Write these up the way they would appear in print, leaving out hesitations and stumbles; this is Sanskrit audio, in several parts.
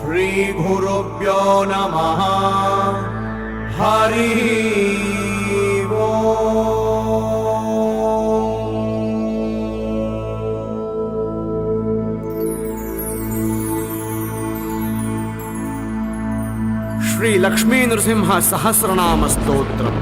श्रीगुरुभ्यो नमः। हरि श्री लक्ष्मी नृसिंह सहस्रनाम स्तोत्रम्।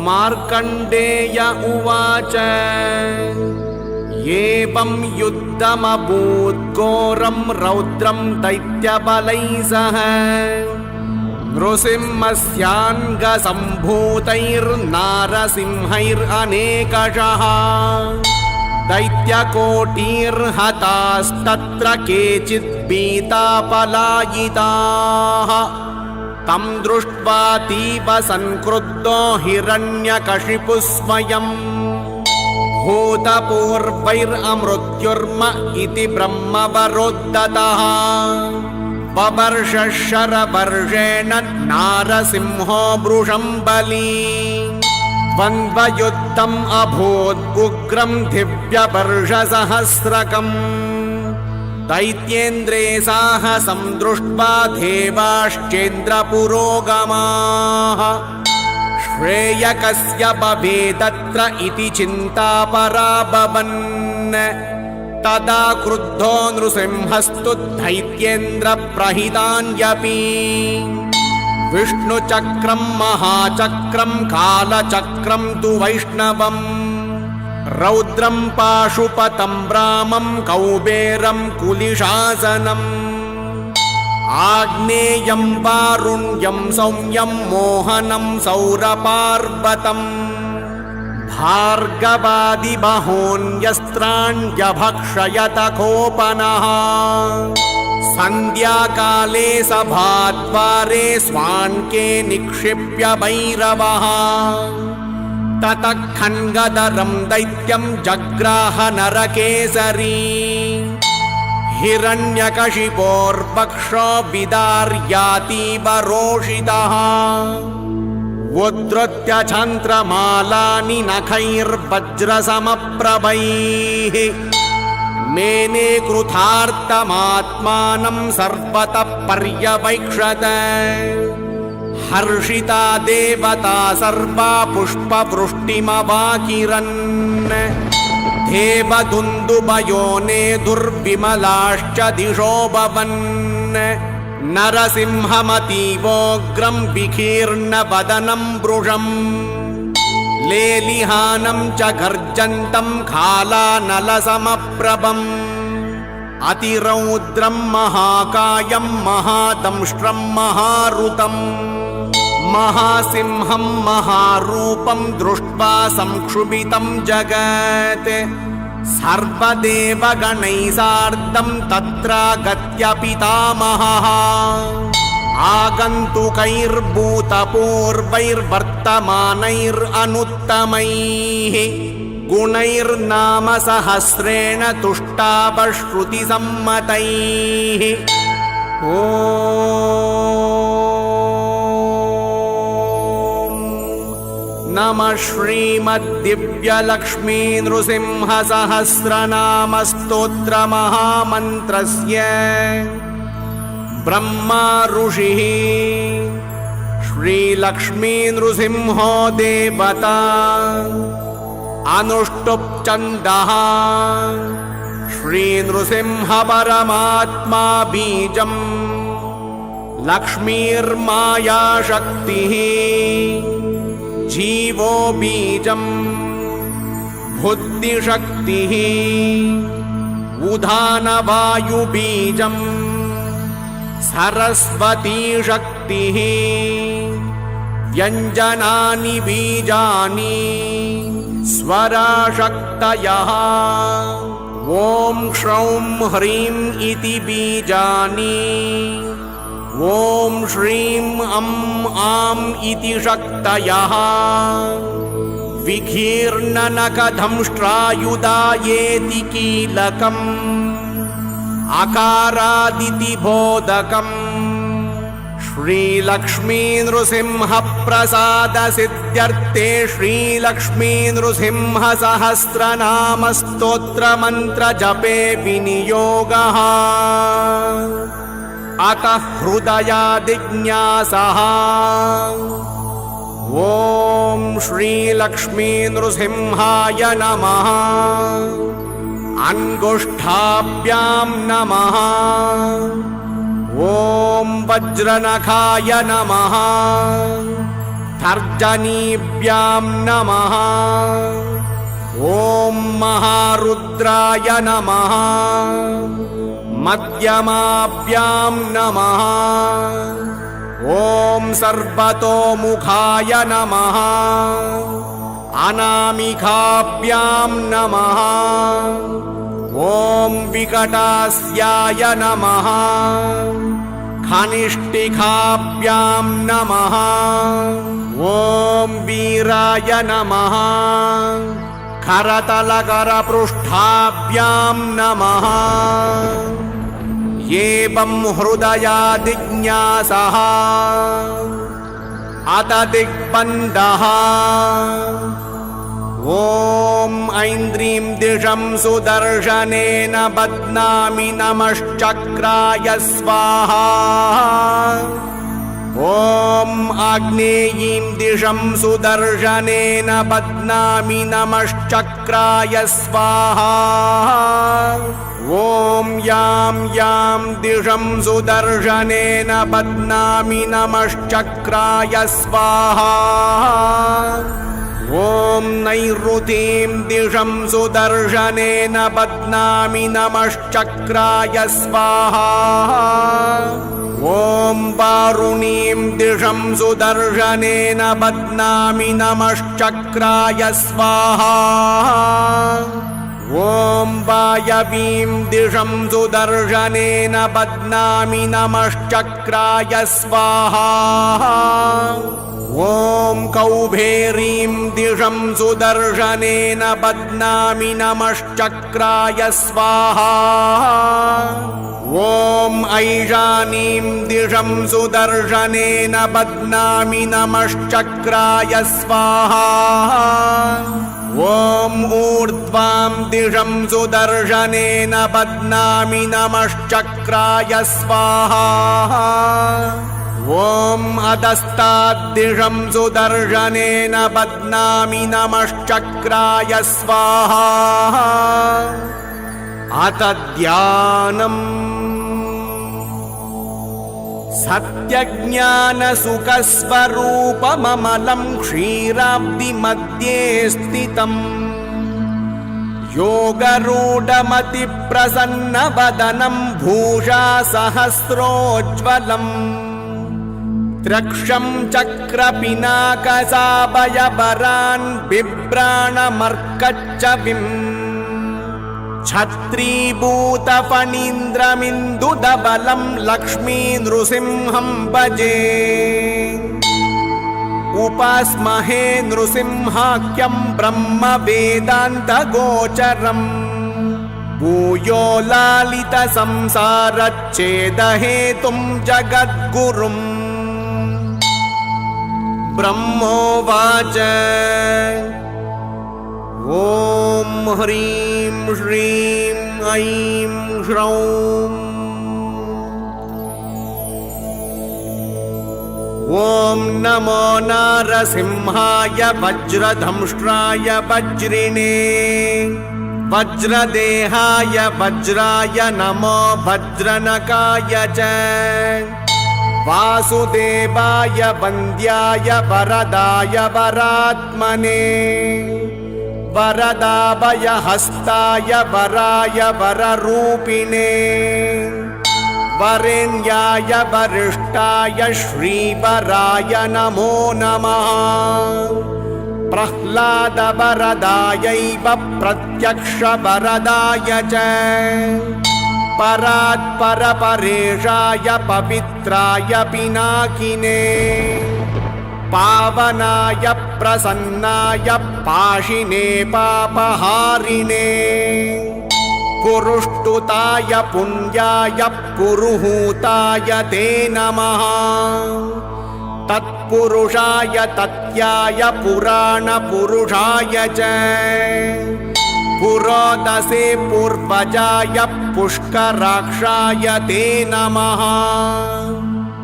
मार्कण्डेय उवाच एवं युद्धमभूत् घोरं रौद्रं दैत्यबलैः सह नृसिंहस्याङ्गसम्भूतैर्नारसिंहैरनेकशः दैत्यकोटिर्हतास्तत्र केचित् भीता पलायिताः। तं दृष्ट्वा तीव संक्रुद्धो हिरण्यकशिपुः स्वयं भूतपूर्वैरमृत्युर्म इति ब्रह्मवरोद्धतः। बबर्ष शरवर्षेण नारसिंहो वृषं बली द्वन्द्वयुद्धम् अभूत् उग्रं दिव्यवर्षसहस्रकम्। दैत्येन्द्रे साहसं दृष्ट्वा देवाश्चेन्द्रपुरोगमाः श्रेयकस्य भवेदत्र इति चिन्तापराभवन्। तदा क्रुद्धो नृसिंहस्तु दैत्येन्द्रप्रहितान्यपि विष्णुचक्रं महाचक्रं कालचक्रं तु वैष्णवम् रौद्रं पाशुपतं रामं कौबेरं कुलिशासनम् आग्नेयं वारुण्यं सौम्यं मोहनं सौरपार्वतं भार्गवादिबहोन्यस्त्राण्यभक्षयत कोपनः। सन्ध्याकाले सभाद्वारे स्वान्के निक्षिप्य भैरवः ततः खड्गधरं दैत्यं जग्राह नरकेसरी। हिरण्यकशिपोर्वक्षो विदार्यातीव रोषितः उद्धृत्य चन्द्रमालानि नखैर्वज्रसमप्रभैः मेने कृतार्थमात्मानं सर्वतः पर्यवैक्षत। हर्षिता देवता सर्वा पुष्पवृष्टिमवाकिरन् देवदुन्दुभयोने दुर्विमलाश्च दिशो भवन्। नरसिंहमतीवोग्रं विकीर्णवदनं वृषम् लेलिहानं च गर्जन्तं खालानलसमप्रभम् अतिरौद्रं महाकायं महादंष्ट्रं महारुतम् महासिंहं महारूपं दृष्ट्वा संक्षुभितं जगत्। सर्वदेवगणैः सार्धं तत्रागत्य पितामहः आगन्तुकैर्भूतपूर्वैर्वर्तमानैरनुत्तमैः गुणैर्नाम सहस्रेण तुष्टावश्रुतिसम्मतैः। नमः श्रीमद्दिव्यलक्ष्मी नृसिंहसहस्रनाम स्तोत्रमहामन्त्रस्य ब्रह्मा ऋषिः श्रीलक्ष्मी नृसिंहो देवता अनुष्टुप् छन्दः श्रीनृसिंह परमात्मा बीजम् लक्ष्मीर्माया शक्तिः जीवो बीजम् बुद्धिशक्तिः उदानवायुबीजम् सरस्वती शक्तिः व्यञ्जनानि बीजानि स्वराशक्तयः ॐ श्रौं ह्रीं इति बीजानि ॐ श्रीं अं आं इति शक्तयः विकीर्णनखदंष्ट्रायुधायेति कीलकम् अकारादिति बोधकम् श्रीलक्ष्मी नृसिंह प्रसाद सिद्ध्यर्थे श्रीलक्ष्मी नृसिंह सहस्रनाम स्तोत्र मंत्र जपे विनियोगः अतः हृदयादिज्ञासः ॐ श्रीलक्ष्मी नृसिंहाय नमः अंगुष्ठाभ्यां नमः ॐ वज्रनखाय नमः तर्जनीभ्यां नमः ॐ महारुद्राय नमः मध्यमाभ्यां नमः ॐ सर्वतोमुखाय नमः अनामिकाभ्यां नमः ॐ विकटास्याय नमः खनिष्ठिकाभ्यां नमः ॐ वीराय नमः करतलकरपृष्ठाभ्यां नमः एवं हृदयादिज्ञासः अत दिग्बन्धः ॐ ऐन्द्रीं दिशं सुदर्शनेन बध्नामि नमश्चक्राय स्वाहा ॐ आग्नेयीं दिशं सुदर्शनेन बध्नामि नमश्चक्राय स्वाहा ॐ यां यां दिशं सुदर्शनेन बध्नामि नमश्चक्राय स्वाहा ॐ नैऋतीं दिशं सुदर्शनेन बध्नामि नमश्चक्राय स्वाहा ॐ वारुणीं दिशं सुदर्शनेन बध्नामि नमश्चक्राय स्वाहा ॐ वायवीं दिशं सुदर्शनेन बध्नामि नमश्चक्राय स्वाहा ॐ कौबेरीं दिशं सुदर्शनेन बध्नामि नमश्चक्राय स्वाहा ॐ ऐशानीं दिशं सुदर्शनेन बध्नामि नमश्चक्राय स्वाहा ॐ ऊर्ध्वां दिशं सुदर्शनेन बध्नामि नमश्चक्राय स्वाहा ॐ अधस्ताद्दिशं सुदर्शनेन बध्नामि नमश्चक्राय स्वाहा अथ ध्यानम् सत्यज्ञानसुखस्वरूपममलं क्षीराब्धिमध्ये स्थितम् योगरूढमतिप्रसन्नवदनं भूषा सहस्रोज्ज्वलम् त्रक्षं चक्रपिनाकसाभयवरान् बिभ्राणमर्कच्छविम् छत्रीभूतफणीन्द्रमिन्दुदबलं लक्ष्मी नृसिंहं भजे उपास्महे नृसिंहाख्यं ब्रह्म वेदान्तगोचरम् भूयो लालितसंसारच्छेदहेतुं जगद्गुरुम् ब्रह्मोवाच ॐ ह्रीं श्रीं ऐं ह्रौं ॐ नमो नारसिंहाय वज्रधंष्ट्राय वज्रिणे वज्रदेहाय वज्राय नमो वज्रनकाय च वासुदेवाय वन्द्याय वरदाय वरात्मने वरदाभयहस्ताय वराय वररूपिणे वरेण्याय वरिष्ठाय श्रीवराय नमो नमः प्रह्लादवरदायैव प्रत्यक्षवरदाय च परात्परपरेशाय पवित्राय पिनाकिने पावनाय प्रसन्नाय पाशिने पापहारिणे पुरुष्टुताय पुण्याय पुरुहूताय ते नमः तत्पुरुषाय तत्याय पुराणपुरुषाय च पुरोदसे पूर्वजाय पुष्कराक्षाय ते नमः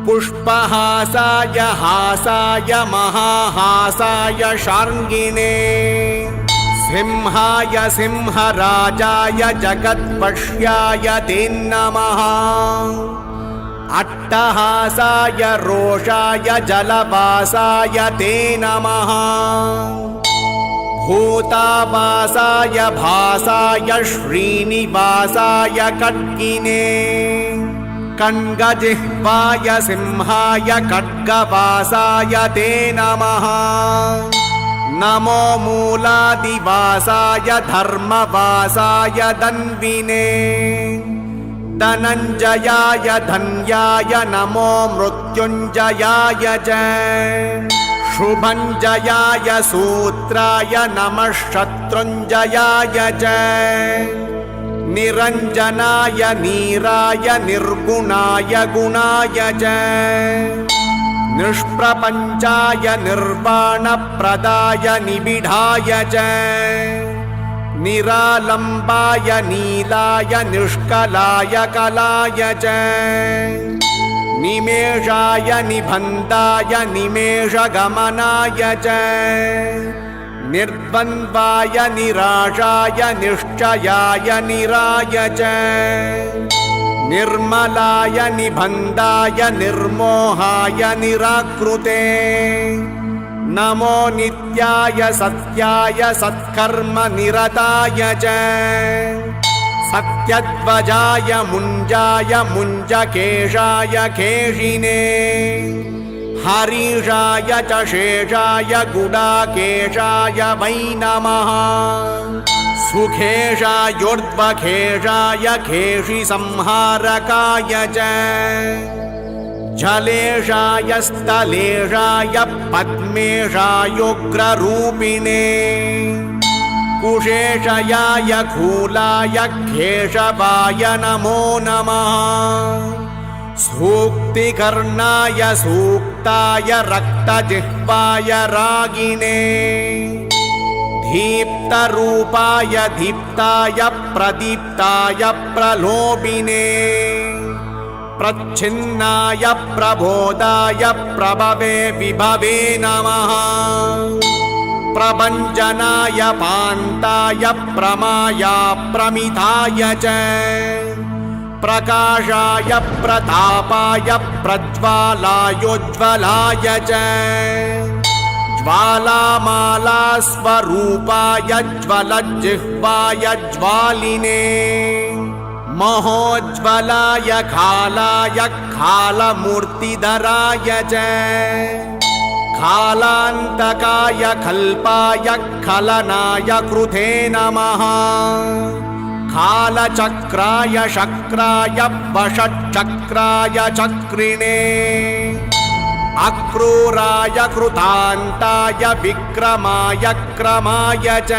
पुष्पहासाय हासाय महाहासाय शार्ङ्गिणे सिंहाय सिंहराजाय जगत्पश्याय ते नमः अट्टहासाय रोषाय जलवासाय ते नमः भूतावासाय भासाय श्रीनिवासाय खड्गिने कण्गजिह्वाय सिंहाय खड्गवासाय ते नमः नमो मूलादिवासाय धर्मवासाय धन्विने धनञ्जयाय धन्याय नमो मृत्युञ्जयाय च शुभञ्जयाय सूत्राय नमः शत्रुञ्जयाय च निरञ्जनाय नीराय निर्गुणाय गुणाय च निष्प्रपञ्चाय निर्वाणप्रदाय निबिडाय च निरालम्बाय नीलाय निष्कलाय कलाय च निमेषाय निबन्धाय निमेषगमनाय च निर्द्वन्द्वाय निराशाय निश्चयाय निराय च निर्मलाय निबन्धाय निर्मोहाय निराकृते नमो नित्याय सत्याय सत्कर्म निरताय च सत्यध्वजाय मुञ्जाय मुञ्जकेशाय केशिने हरीशाय च शेषाय गुडाकेशाय वै नमः सुखेशायोर्ध्वकेशाय केशिसंहारकाय च जलेशाय स्थलेशाय पद्मेशायोग्ररूपिणे कुशेशयाय खूलाय केशवाय नमो नमः सूक्तिकर्णाय सूक्ताय रक्तजिह्वाय रागिणे दीप्तरूपाय दीप्ताय प्रदीप्ताय प्रलोभिने प्रच्छिन्नाय प्रबोधाय प्रभवे विभवे नमः प्रभञ्जनाय पान्ताय प्रमाया प्रमिताय च प्रकाशाय प्रतापाय प्रज्वालायोज्ज्वलाय च ज्वालामालास्वरूपाय ज्वलज्जिह्वाय ज्वालिने महोज्ज्वलाय खालाय खालमूर्तिधराय च खालान्तकाय कल्पाय खलनाय कृते नमः खालचक्राय शक्राय वषट्चक्राय चक्रिणे अक्रूराय कृतान्ताय विक्रमाय क्रमाय च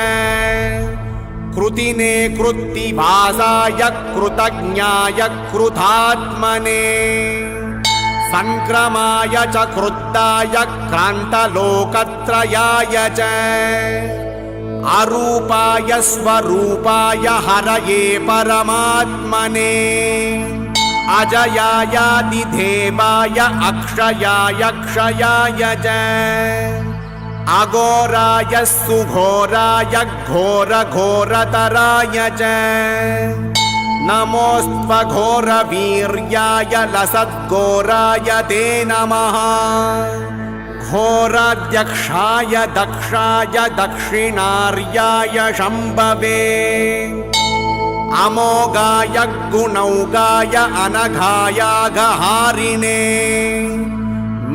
कृतिने कृत्तिवासाय कृतज्ञाय कृतात्मने संक्रमाय च क्रुद्धाय क्रान्तलोकत्रयाय च अरूपाय स्वरूपाय हरये परमात्मने अजयायादिदेवाय अक्षयाय क्षयाय च अघोराय सुघोराय घोरघोरतराय च नमोऽस्त्वघोरवीर्याय लसद्घोराय ते नमः घोराध्यक्षाय दक्षाय दक्षिणार्याय शम्भवे अमोघाय गुणौघाय अनघायाघहारिणे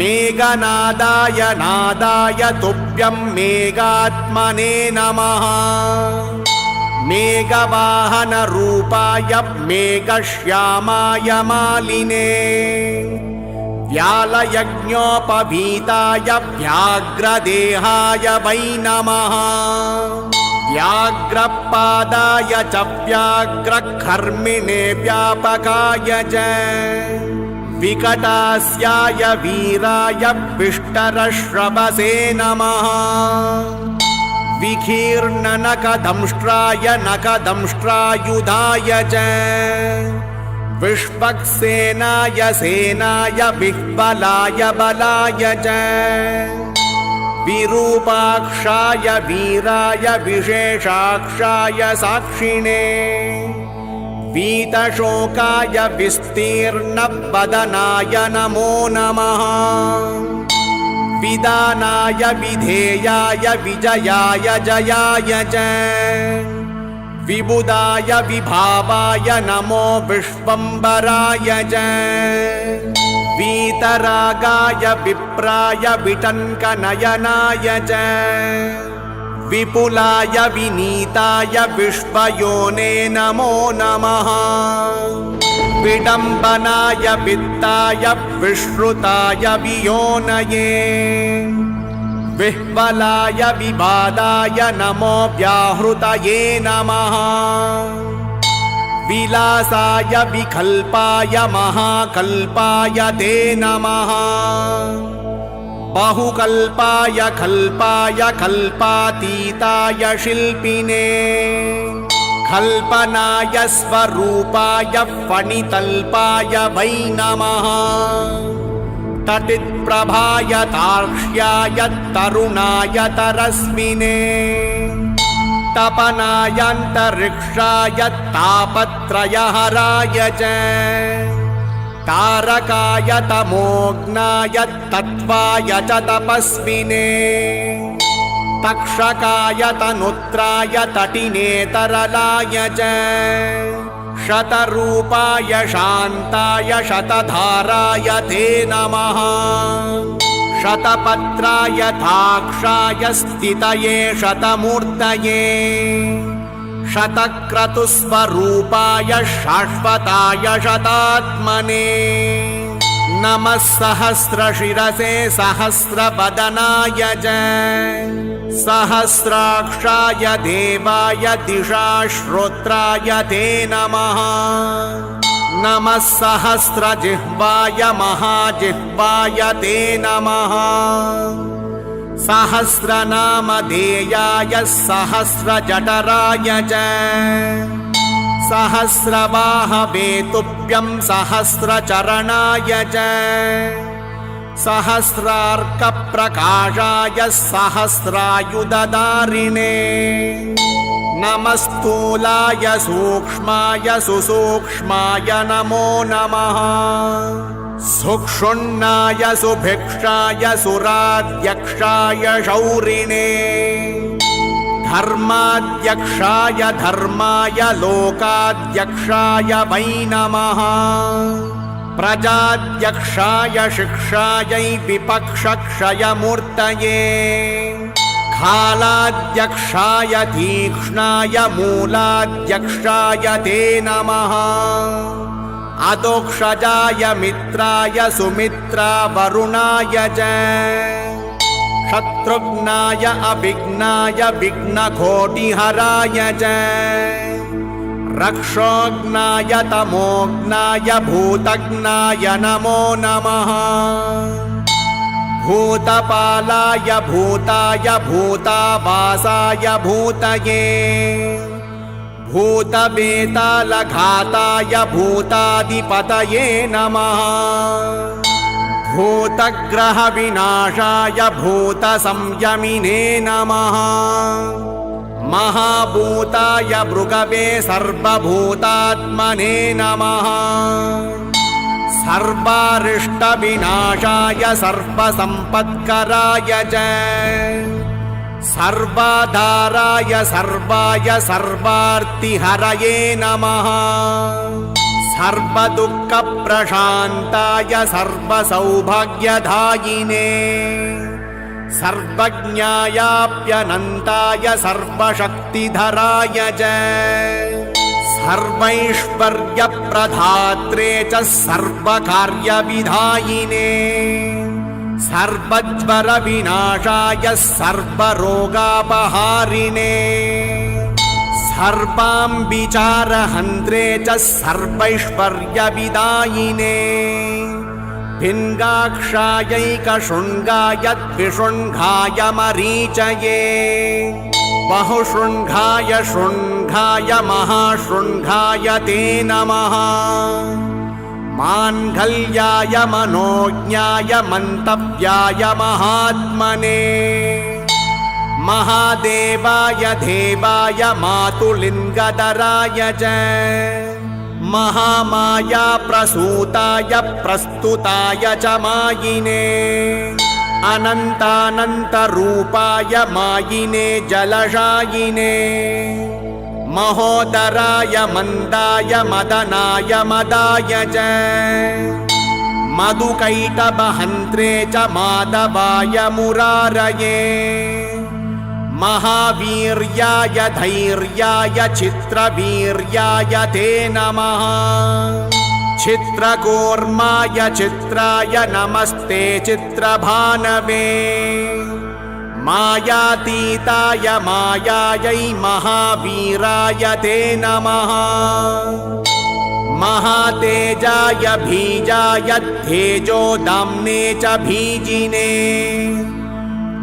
मेघनादाय नादाय तुभ्यं मेघात्मने नमः मेघवाहनरूपाय मेघश्यामाय मालिने व्यालयज्ञोपवीताय व्याघ्रदेहाय वै नमः व्याघ्रपादाय च व्याघ्रकर्मिणे व्यापकाय च विकटास्याय वीराय विष्टरश्रवसे नमः विकीर्णनखदंष्ट्राय नखदंष्ट्रायुधाय च विश्वक्सेनाय सेनाय विह्वलाय बलाय च विरूपाक्षाय वीराय विशेषाक्षाय साक्षिणे वीतशोकाय विस्तीर्णवदनाय नमो नमः विदानाय विधेयाय विजयाय जयाय च विबुधाय विभावाय नमो विश्वम्भराय च वीतरागाय विप्राय विटङ्कनयनाय च विपुलाय विनीताय विश्वयोने नमो नमः विडम्बनाय वित्ताय विश्रुताय वियोनये विह्वलाय विबाधाय नमो व्याहृतये नमः विलासाय विकल्पाय महाकल्पाय ते नमः बहुकल्पाय कल्पाय कल्पातीताय शिल्पिने कल्पनाय स्वरूपाय फणितल्पाय वै नमः तटित्प्रभाय तार्क्ष्याय तरुणाय तरस्मिने तपनायान्तरिक्षाय तापत्रयहराय च तारकाय तमोघ्नाय तत्त्वाय च तपस्विने तक्षकाय तनुत्राय तटिने तरलाय च शतरूपाय शान्ताय शतधाराय ते नमः शतपत्राय ताक्षाय स्थितये शतमूर्तये शतक्रतुस्वरूपाय शाश्वताय शतात्मने नमः सहस्रशिरसे सहस्रवदनाय च सहस्राक्षाय देवाय दिशाश्रोत्राय ते नमः नमः सहस्रजिह्वाय महाजिह्वाय ते नमः सहस्रनामधेयाय सहस्रजठराय च सहस्रबाहवे तुभ्यं सहस्रचरणाय च सहस्रार्कप्रकाशाय सहस्रायुधधारिणे नमस्तूलाय सूक्ष्माय सुसूक्ष्माय नमो नमः सुक्षुण्णाय सुभिक्षाय सुराध्यक्षाय शौरिणे धर्माध्यक्षाय धर्माय लोकाध्यक्षाय वै नमः प्रजाध्यक्षाय शिक्षायै विपक्षक्षयमूर्तये कालाध्यक्षाय तीक्ष्णाय मूलाध्यक्षाय ते नमः अदोक्षजाय मित्राय सुमित्रावरुणाय च शत्रुघ्नाय अभिघ्नाय विघ्नकोटिहराय च रक्षोघ्नाय तमोघ्नाय भूतघ्नाय नमो नमः भूतपालाय भूताय भूतावासाय भूतये भूतवेतालघाताय भूताधिपतये नमः भूतग्रहविनाशाय भूतसंयमिने नमः महाभूताय भृगवे सर्वभूतात्मने नमः सर्वारिष्टविनाशाय सर्वसम्पत्कराय च सर्वाधाराय सर्वाय सर्वार्तिहरये नमः सर्वदुःखप्रशान्ताय सर्वसौभाग्यदायिने सर्वज्ञायाप्यनन्ताय सर्वशक्तिधराय च सर्वैश्वर्यप्रदायिने प्रधात्रे च सर्वकार्यविधायिने सर्वज्वरविनाशाय सर्वरोगापहारिणे सर्वाम्बिचारहन्त्रे च सर्वैश्वर्यविदायिने भिन्गाक्षायैकशृङ्गाय द्विशृङ्गाय मरीचये बहुशृङ्गाय शृङ्गाय महाशृङ्गाय ते नमः माङ्गल्याय मनोज्ञाय मन्तव्याय महात्मने महादेवाय देवाय मातुलिङ्गधराय च महामाया प्रसूताय प्रस्तुताय च मायिने अनन्तानन्तरूपाय मायिने जलशायिने महोदराय मन्दाय मदनाय मदाय च मधुकैटभहन्त्रे च माधवाय मुरारये महावीर्याय धैर्याय चित्रवीर्याय ते नमः चित्रकूर्माय चित्राय नमस्ते चित्रभानवे मायातीताय मायायै महावीराय ते नमः महातेजाय बीजाय तेजोदाम्ने च बीजिने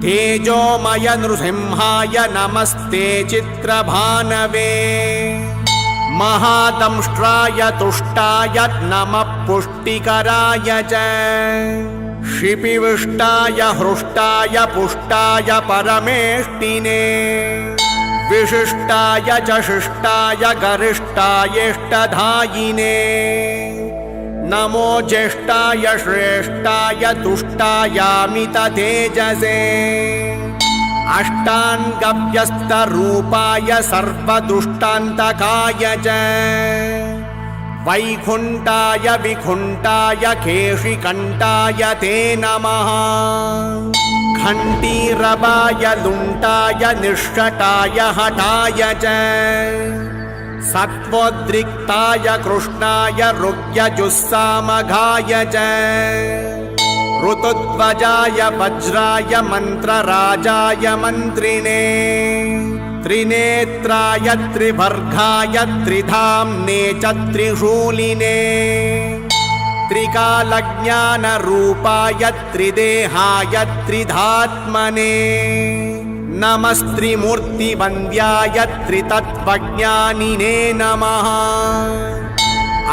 तेजोमय नृसिंहाय नमस्ते चित्रभानवे महादंष्ट्राय तुष्टाय नमः पुष्टिकराय च क्षिपिविष्टाय हृष्टाय पुष्टाय परमेष्टिने विशिष्टाय च शिष्टाय गरिष्ठायेष्टधायिने नमो ज्येष्ठाय श्रेष्ठाय तुष्टायामिततेजसे अष्टाङ्गव्यस्तरूपाय सर्वदुष्टान्तकाय च वैकुण्ठाय विकुण्ठाय केशिकण्ठाय ते नमः घण्टीरवाय लुण्टाय निष्कटाय हठाय च सत्त्वोद्रिक्ताय कृष्णाय ऋग्यजुस्सामघाय च ऋतुध्वजाय वज्राय मन्त्रराजाय मन्त्रिणे त्रिनेत्राय त्रिभर्गाय त्रिधाम्ने च त्रिशूलिने त्रिकालज्ञानरूपाय त्रिदेहाय त्रिधात्मने नमस्त्रिमूर्तिवन्द्याय त्रितत्त्वज्ञानिने नमः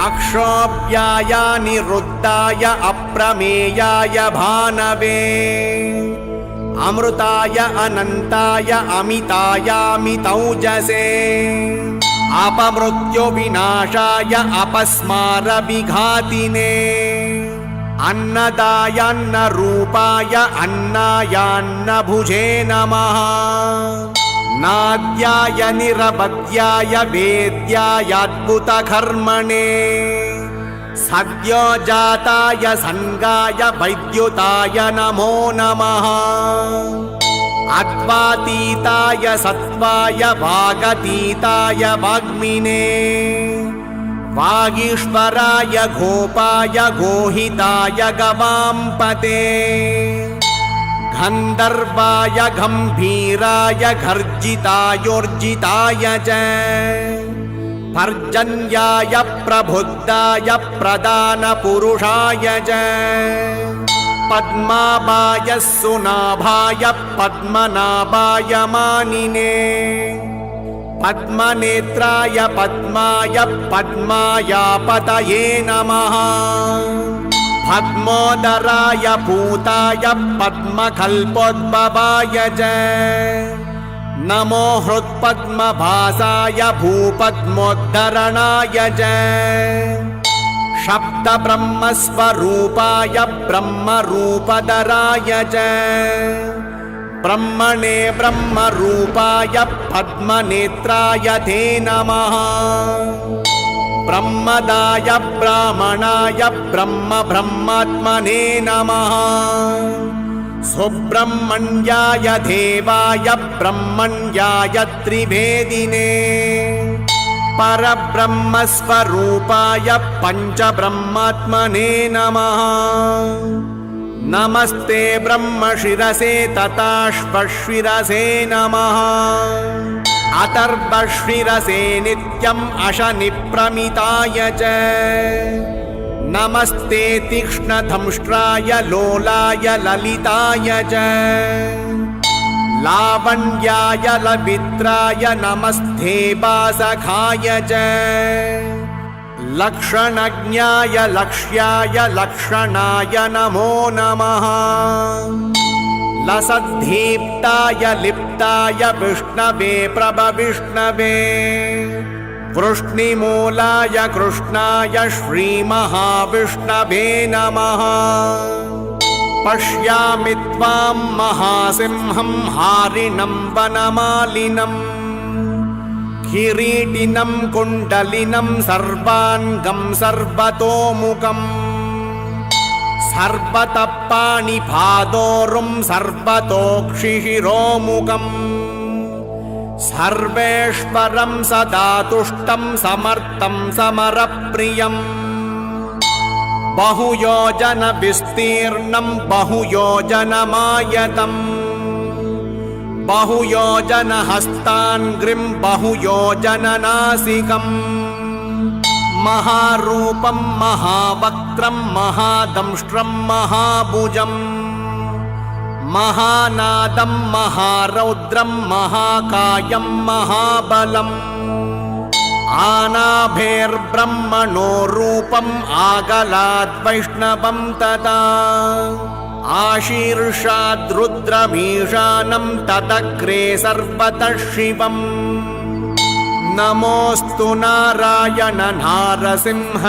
अक्षोभ्याय निरुद्धाय अप्रमेयाय भानवे अमृताय अनन्ताय अमितायामितौजसे अपमृत्युविनाशाय अपस्मारविघातिने अन्नदायान्नरूपाय अन्नायान्नभुजे नमः नाद्याय निरवध्याय वेद्यायाद्भुतकर्मणे सद्योजाताय संगाय वैद्युताय नमो नमः अद्वातीताय सत्त्वाय वागतीताय वाग्मिने वागीश्वराय गोपाय गोहिताय गवाम्पते गन्धर्वाय गम्भीराय गर्जितायोर्जिताय च पर्जन्याय प्रबुद्धाय प्रधानपुरुषाय च पद्माभाय सुनाभाय पद्मनाभाय मानिने पद्मनेत्राय पद्माय पद्मायापतये नमः पद्मोदराय पूताय पद्मकल्पोद्भवाय च नमो हृत्पद्मभासाय भूपद्मोद्धरणाय च शब्दब्रह्मस्वरूपाय ब्रह्मरूपधराय च ब्रह्मणे ब्रह्मरूपाय पद्मनेत्राय ते नमः ब्रह्मदाय ब्राह्मणाय ब्रह्मात्मने नमः सुब्रह्मण्याय देवाय ब्रह्मण्याय त्रिवेदिने परब्रह्मस्वरूपाय पञ्चब्रह्मात्मने नमः। नमस्ते ब्रह्मशिरसे तथाश्वशिरसे नमः। अथर्वशिरसे नित्यम् अशनिप्रमिताय च नमस्ते तीक्ष्णदंष्ट्राय लोलाय ललिताय च लावण्याय लवित्राय नमस्ते वासखाय च लक्षणज्ञाय लक्ष्याय लक्षणाय नमो नमः। लसद्धीप्ताय लिप्ताय विष्णवे प्रभविष्णवे वृष्णिमूलाय कृष्णाय श्रीमहाविष्णवे नमः। पश्यामि त्वां महासिंहं हारिणं वनमालिनं किरीटिनं कुण्डलिनं सर्वाङ्गं सर्वतोमुखम् सर्वतः पाणिपादोरुं सर्वतोक्षिशिरोमुखम् सर्वेश्वरं सदा तुष्टं समर्थं समरप्रियम् बहुयोजनविस्तीर्णं बहुयोजनमायतम् बहुयोजनहस्ताङ्घ्रिं बहुयोजननासिकम् महारूपं महावक्त्रं महादंष्ट्रं महाभुजम् महानादं महारौद्रं महाकायं महाबलम् आनाभेर्ब्रह्मणो रूपम् आगलाद्वैष्णवं तदा आशीर्षाद्रुद्रमीशानं तदग्रे सर्वतः शिवम् नमोऽस्तु नारायण नारसिंह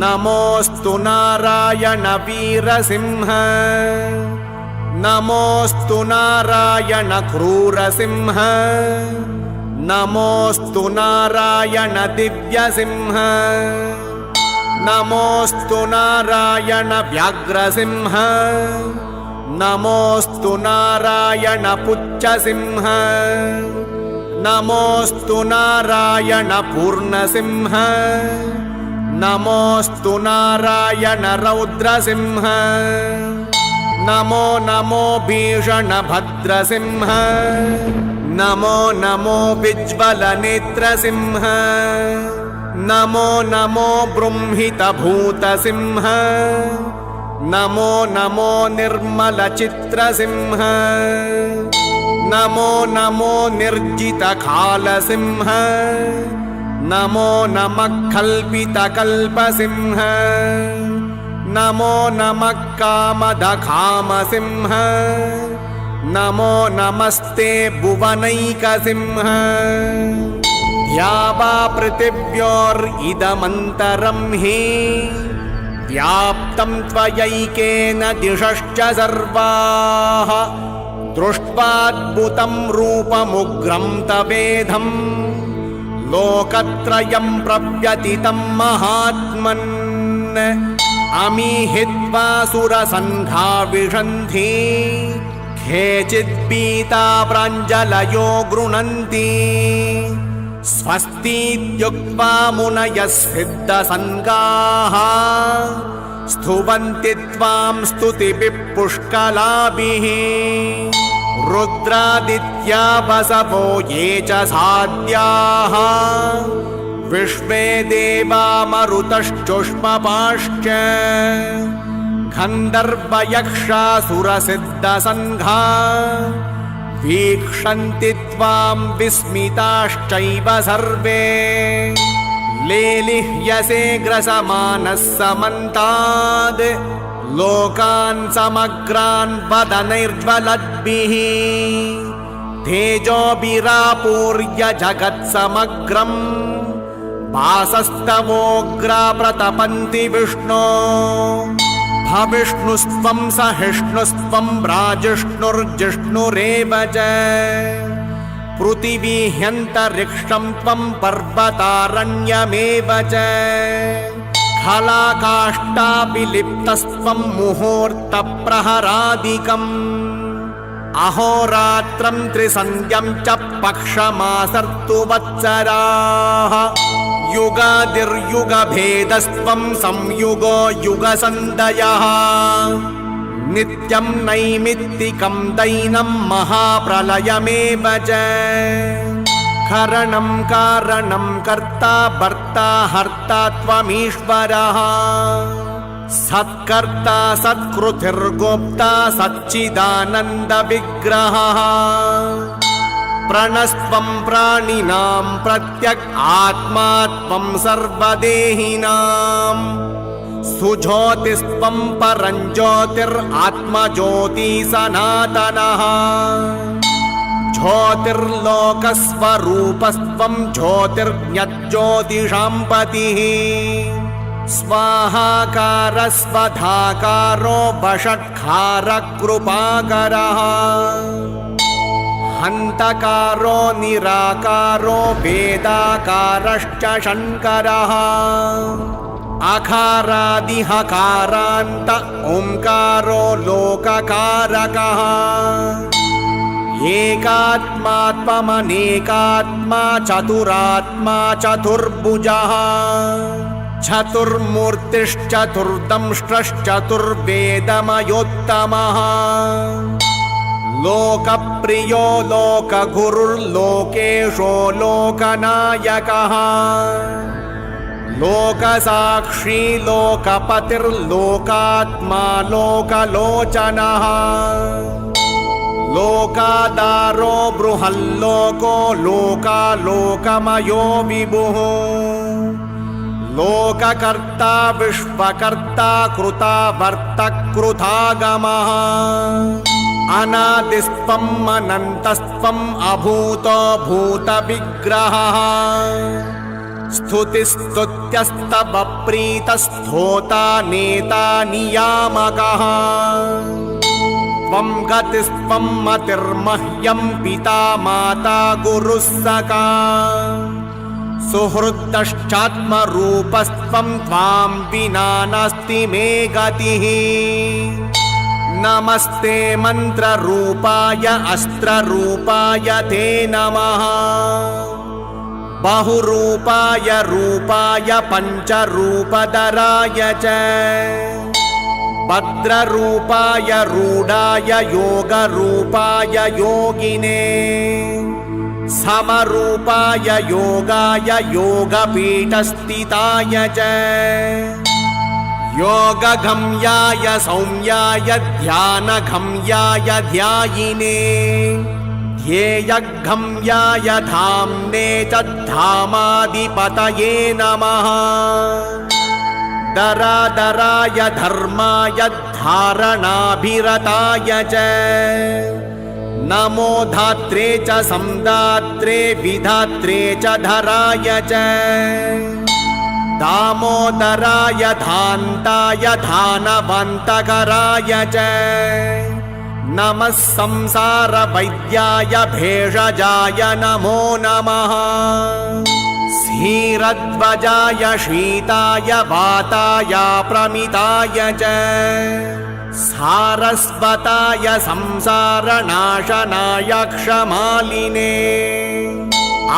नमोऽस्तु नारायण वीरसिंह नमोऽस्तु नारायण क्रूरसिंह नमोऽस्तु नारायण दिव्यसिंह नमोऽस्तु नारायण व्याघ्रसिंह नमोऽस्तु नारायण पुच्छसिंह नमोऽस्तु नारायण पूर्णसिंह नमोऽस्तु नारायण रौद्रसिंह नमो नमो भीषणभद्रसिंह नमो नमो विज्वलनेत्रसिंह नमो नमो बृंहितभूतसिंह नमो नमो निर्मलचित्रसिंह नमो नमो निर्जितखालसिंह नमो नमः कल्पितकल्पसिंह नमो नमः कामदखामसिंह नमो नमस्ते भुवनैकसिंह द्यावा पृथिव्योरिदमन्तरं हि व्याप्तं त्वयैकेन दिशश्च सर्वाः दृष्ट्वाद्भुतं रूपमुग्रं तवेदं लोकत्रयं प्रव्यतितं महात्मन् अमीहित्वा सुरसङ्घा विशन्ति केचिद्भीता प्राञ्जलयो गृह्णन्ति स्वस्तीत्युक्त्वा मुनयः सिद्धसङ्गाः स्तुवन्ति त्वां स्तुतिभिः पुष्कलाभिः रुद्रादित्या वसवो ये च साध्याः विश्वे देवा मरुतश्चुष्मपाश्च गन्धर्वयक्षासुरसिद्धसङ्घा वीक्षन्ति त्वां विस्मिताश्चैव सर्वे लेलिह्यसे ग्रसमानः समन्ताद् लोकान् समग्रान् वदनैर्ज्वलद्भिः तेजोभिरापूर्य जगत्समग्रम् वासस्तवोग्रा प्रतपन्ति विष्णो भविष्णुस्त्वं सहिष्णुस्त्वं राजिष्णुर्जिष्णुरेव च पृथिवीह्यन्तरिक्षं त्वं पर्वतारण्यमेव च खलाकाष्ठापि लिप्तस्त्वं मुहूर्तप्रहरादिकम् अहोरात्रं त्रिसन्ध्यं च पक्षमासर्तु वत्सराः युगादिर्युगभेदस्त्वं संयुगो युगसन्धयः नित्यं नैमित्तिकं दैनं महाप्रलयमेव च करणं कारणं कर्ता भर्ता हर्ता त्वमीश्वरः सत्कर्ता सत्कृतिर्गोप्ता सच्चिदानन्दविग्रहः प्रणस्त्वं प्राणिनां प्रत्यक् आत्मा त्वं सर्वदेहिनां सुज्योतिस्त्वं परञ्ज्योतिरात्मज्योति सनातनः ज्योतिर्लोकस्वरूपस्त्वं ज्योतिर्ज्ञज्योतिषां पतिः स्वाहाकार स्वधाकारो वषट्कार कृपाकरः हन्तकारो निराकारो वेदाकारश्च शङ्करः अकारादिहकारान्त ओंकारो लोककारकः एकात्मा त्वमनेकात्मा चतुरात्मा चतुर्भुजः चतुर्मूर्तिश्चतुर्दंष्ट्रश्चतुर्वेदमयोत्तमः लोकप्रियो लोकगुरुर्लोकेशो लोकनायकः लोकसाक्षी लोकपतिर्लोकात्मा लोकलोचनः लोकादारो बृहल्लोको लोकालोकमयो विभुः लोककर्ता विश्वकर्ता कृता वर्तकृतागमः अनादिस्त्वम् अनन्तस्त्वम् अभूतो भूतविग्रहः स्तुतिस्तुत्यस्तवप्रीतस्थोता नेता नियामकः त्वं गतिस्त्वं मतिर्मह्यं पिता माता गुरुः सखा सुहृदश्चात्मरूपस्त्वं त्वां विना नास्ति मे गतिः नमस्ते मन्त्ररूपाय अस्त्ररूपाय ते नमः बहुरूपाय रूपाय पञ्चरूपधराय च भद्ररूपाय रूढाय योगरूपाय योगिने समरूपाय योगाय योगपीठस्थिताय च योगगम्याय सौम्याय ध्यानगम्याय ध्यायिने ध्येयगम्याय धाम्ने च धामाधिपतये नमः दरादराय धर्माय धारणाभिरताय च नमो धात्रे च संदात्रे विधात्रे च धराय च दामोदराय धान्ताय धानवन्तकराय च नमः संसारवैद्याय भेषजाय नमो नमः धीरध्वजाय शीताय वाताय प्रमिताय च सारस्वताय संसारनाशनाय क्षमालिने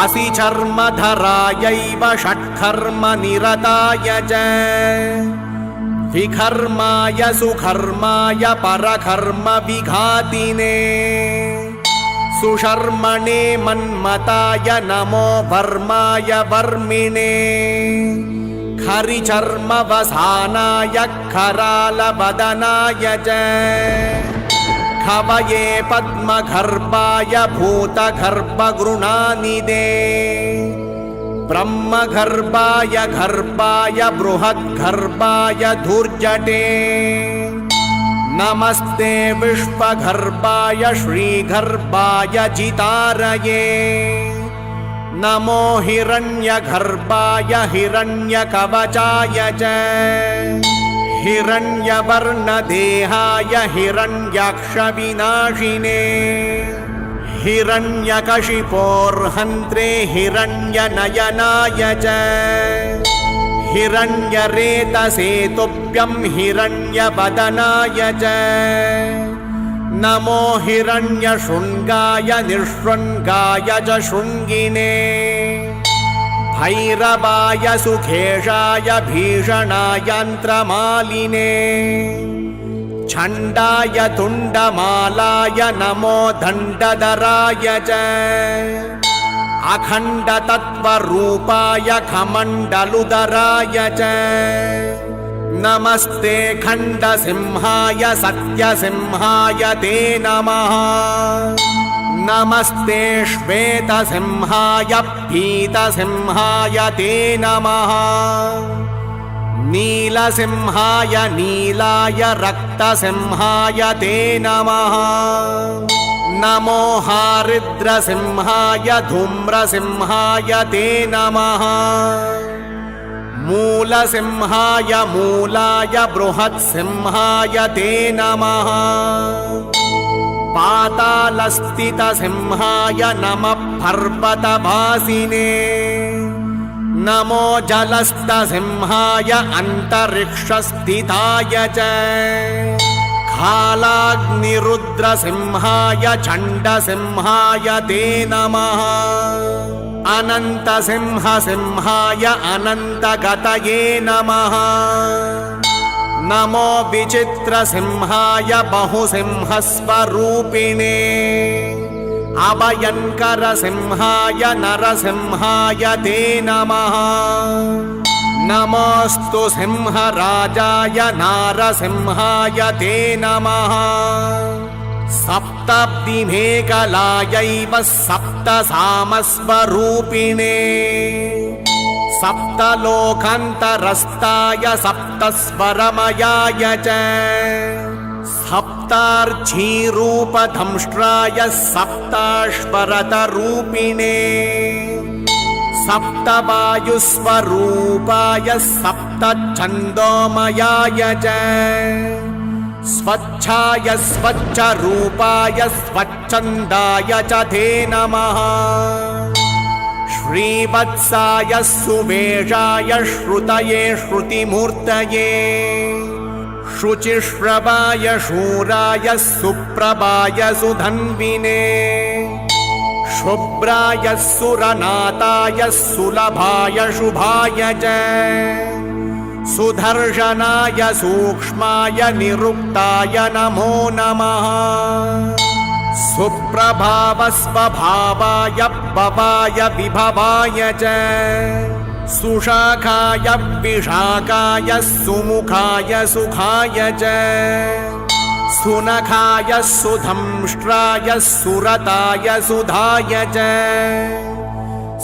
असिचर्मधरायैव षट्कर्मनिरताय च विकर्माय सुकर्माय परकर्म विघातिने सुशर्मणे मन्मताय नमो वर्माय वर्मिणे खरिचर्मवसानाय करालवदनाय च कवये पद्मगर्भाय भूतगर्भगृणानिधे ब्रह्मगर्भाय गर्भाय बृहद्गर्भाय धूर्जटे नमस्ते विश्वगर्भाय श्रीगर्भाय जितारये नमो हिरण्यगर्भाय हिरण्यकवचाय च हिरण्यवर्णदेहाय हिरण्याक्षविनाशिने हिरण्यकशिपोर्हन्त्रे हिरण्यनयनाय च हिरण्यरेतसे तुभ्यं हिरण्यवदनाय च नमो हिरण्यशृङ्गाय निःशृङ्गाय च शृङ्गिने भैरवाय सुखेशाय भीषणायन्त्रमालिने चण्डाय तुण्डमालाय नमो दण्डधराय च अखण्डतत्त्वरूपाय खमण्डलुदराय च नमस्ते खण्डसिंहाय सत्यसिंहाय ते नमः नमस्ते श्वेतसिंहाय पीतसिंहाय ते नमः नीलसिंहाय नीलाय रक्तसिंहाय ते नमः नमो हारिद्रसिंहाय धूम्रसिंहाय ते नमः मूलसिंहाय मूलाय बृहत्सिंहाय ते नमः पातालस्थितसिंहाय नमः पर्वतवासिने नमो जलस्थसिंहाय अन्तरिक्षस्थिताय च कालाग्निरुद्रसिंहाय चण्डसिंहाय ते नमः अनन्तसिंहसिंहाय अनन्तगतये नमः नमो विचित्रसिंहाय बहुसिंहस्वरूपिणे अभयङ्करसिंहाय नरसिंहाय ते नमः नमोऽस्तु सिंहराजाय नारसिंहाय ते नमः सप्तब्दिमेकलायैव सप्तसामस्वरूपिणे सप्तलोकान्तरस्ताय सप्तस्वरमयाय च सप्तार्चीरूपधंष्ट्राय सप्ताश्वरतरूपिणे सप्तवायुस्वरूपाय सप्तछन्दोमयाय च स्वच्छाय स्वच्छरूपाय स्वच्छन्दाय च ते नमः श्रीवत्साय सुवेशाय श्रुतये श्रुतिमूर्तये शुचिश्रवाय शूराय सुप्रभाय सुधन्विने शुभ्राय सुरनाथाय सुलभाय शुभाय च सुदर्शनाय सूक्ष्माय निरुक्ताय नमो नमः सुप्रभावस्वभावाय भवाय विभवाय च सुशाखाय विशाखाय सुमुखाय सुखाय च सुनखाय सुधंष्ट्राय सुरताय सुधाय च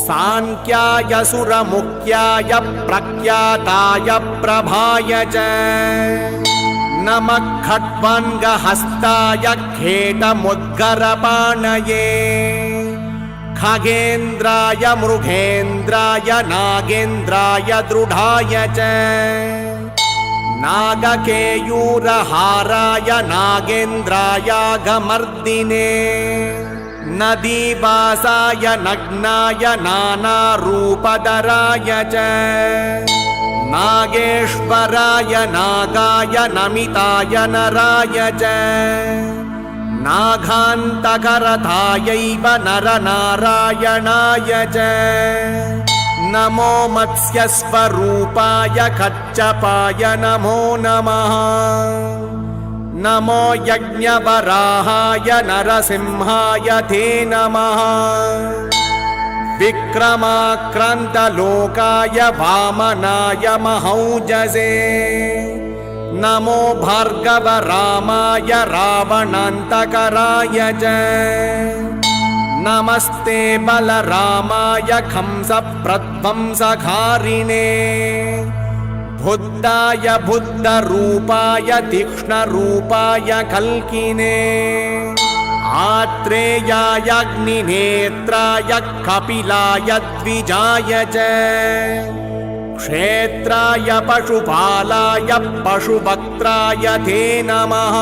सांख्याय सुरमुख्याय प्रख्याताय प्रभाय च नमः खट्वाङ्गहस्ताय खेटमुद्गरपाणये खगेन्द्राय मृगेन्द्राय नागेन्द्राय दृढाय च नागकेयूरहाराय नागेन्द्रायागमर्दिने नदीवासाय नग्नाय नानारूपधराय च नागेश्वराय नागाय नमिताय नराय च नागान्तकरथायैव नरनारायणाय च नमो मत्स्यस्वरूपाय कच्छपाय नमो नमः नमो यज्ञवराहाय नरसिंहाय ते नमः विक्रमाक्रान्तलोकाय वामनाय महौजसे नमो भार्गवरामाय रावणान्तकराय च नमस्ते बलरामाय कंसप्रध्वंसकारिणे बुद्धाय बुद्धरूपाय तीक्ष्णरूपाय कल्किने आत्रेयाय अग्निनेत्राय कपिलाय द्विजाय च क्षेत्राय पशुपालाय पशुवक्त्राय ते नमः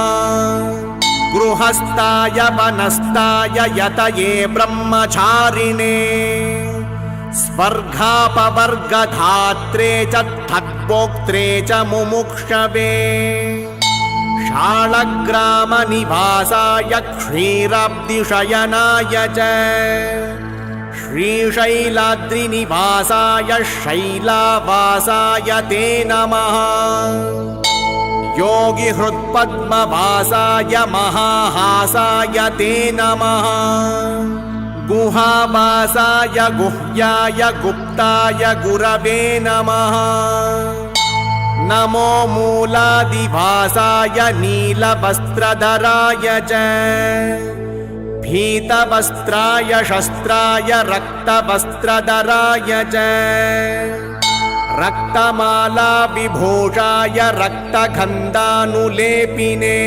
गृहस्थाय वनस्थाय यतये ब्रह्मचारिणे स्वर्गापवर्गधात्रे च तद्भोक्त्रे च मुमुक्षवे शालग्रामनिवासाय क्षीराब्धिशयनाय च श्रीशैलाद्रिनिवासाय शैलावासाय ते नमः योगिहृत्पद्मवासाय महाहासाय ते नमः गुहावासाय गुह्याय गुप्ताय गुरवे नमः नमो मूलादिवासाय नीलवस्त्रधराय च भीतवस्त्राय शस्त्राय रक्तवस्त्रधराय च रक्तमाला विभूषाय रक्तगन्धानुलेपिने